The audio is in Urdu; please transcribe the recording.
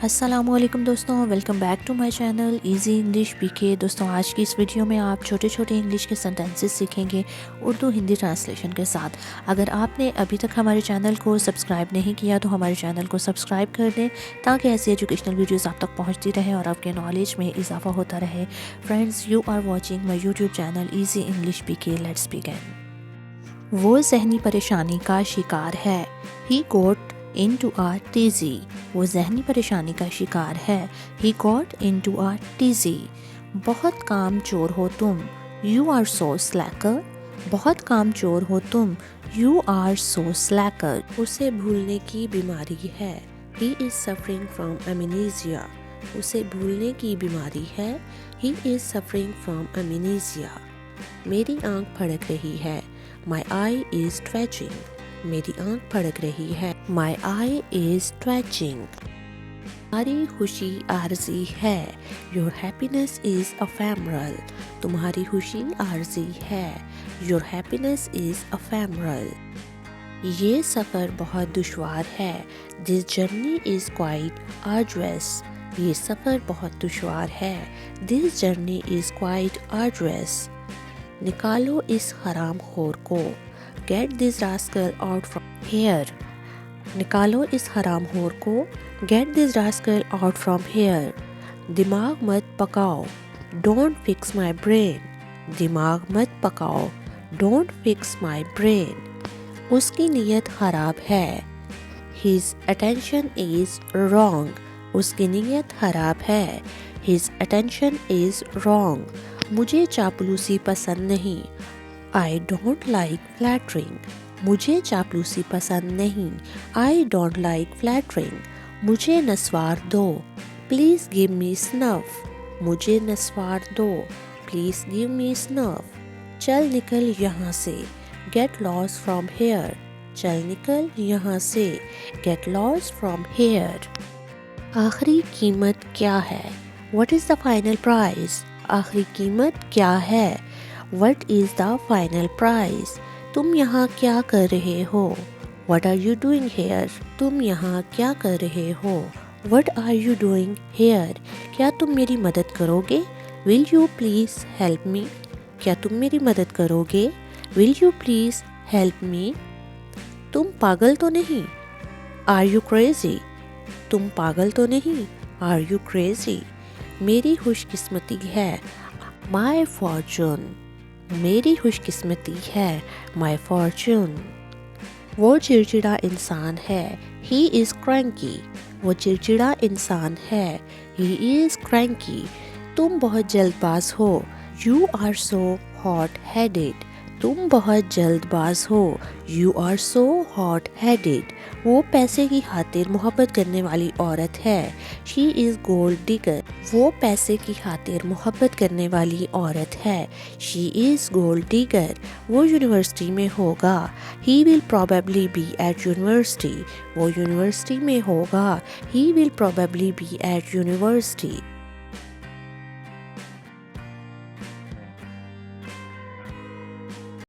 السلام علیکم دوستوں، welcome back to my channel easy English P K. دوستوں آج کی اس ویڈیو میں آپ چھوٹے چھوٹے انگلش کے سینٹنسز سیکھیں گے اردو ہندی ٹرانسلیشن کے ساتھ۔ اگر آپ نے ابھی تک ہمارے چینل کو سبسکرائب نہیں کیا تو ہمارے چینل کو سبسکرائب کر دیں تاکہ ایسی ایجوکیشنل ویڈیوز آپ تک پہنچتی رہے اور آپ کے نالج میں اضافہ ہوتا رہے۔ Friends, you are watching my YouTube channel easy English P K. Let's begin. وہ ذہنی پریشانی کا شکار ہے۔ ہی گوٹ into a tizzy۔ وہ ذہنی پریشانی کا شکار ہے۔ He got into a tizzy۔ بہت کام چور ہو تم۔ You are so slacker۔ بہت کام چور ہو تم۔ You are so slacker۔ اسے بھولنے کی بیماری ہے۔ He is suffering from amnesia۔ اسے بھولنے کی بیماری ہے۔ He is suffering from amnesia۔ میری آنکھ پھڑک رہی ہے۔ My eye is twitching۔ میری آنکھ پھڑک رہی ہے۔ My eye is twitching۔ تمہاری خوشی عارضی ہے۔ Your happiness is ephemeral۔ تمہاری خوشی عارضی ہے۔ Your happiness is ephemeral۔ یہ سفر بہت دشوار ہے۔ This journey is quite arduous۔ یہ سفر بہت دشوار ہے۔ This journey is quite arduous۔ نکالو اس حرام خور کو۔ Get this rascal out from here۔ نکالو اس حرام خور کو۔ Get this rascal out from here۔ دماغ مت پکاؤ۔ Don't fix my brain۔ دماغ مت پکاؤ۔ Don't fix my brain۔ اس کی نیت خراب ہے۔ His attention is wrong۔ اس کی نیت خراب ہے۔ His attention is wrong۔ مجھے چاپلوسی پسند نہیں۔ I don't like flattering۔ مجھے چاپلوسی پسند نہیں۔ I don't like flattering۔ مجھے نسوار دو۔ Please give me snuff۔ مجھے نسوار دو۔ Please give me snuff۔ چل نکل یہاں سے۔ Get lost from here۔ چل نکل یہاں سے۔ Get lost from here۔ آخری قیمت کیا ہے؟ What is the final price؟ آخری قیمت کیا ہے؟ What is the final price؟ تم یہاں کیا کر رہے ہو؟ What are you doing here؟ تم یہاں کیا کر رہے ہو؟ What are you doing here؟ کیا تم میری مدد کرو گے؟ Will you please help me؟ کیا تم میری مدد کرو گے؟ Will you please help me؟ تم پاگل تو نہیں؟ Are you crazy؟ تم پاگل تو نہیں؟ Are you crazy؟ میری خوش قسمتی ہے۔ My fortune۔ میری خوش قسمتی ہے۔ My fortune۔ وہ چڑچڑا انسان ہے۔ He is cranky۔ وہ چڑچڑا انسان ہے۔ He is cranky۔ تم بہت جلد باز ہو۔ You are so hot-headed۔ تم بہت جلد باز ہو۔ You are so hot-headed۔ وہ پیسے کی خاطر محبت کرنے والی عورت ہے۔ She is gold digger۔ وہ پیسے کی خاطر محبت کرنے والی عورت ہے۔ She is gold digger۔ وہ یونیورسٹی میں ہوگا۔ He will probably be at university۔ وہ یونیورسٹی میں ہوگا۔ He will probably be at university۔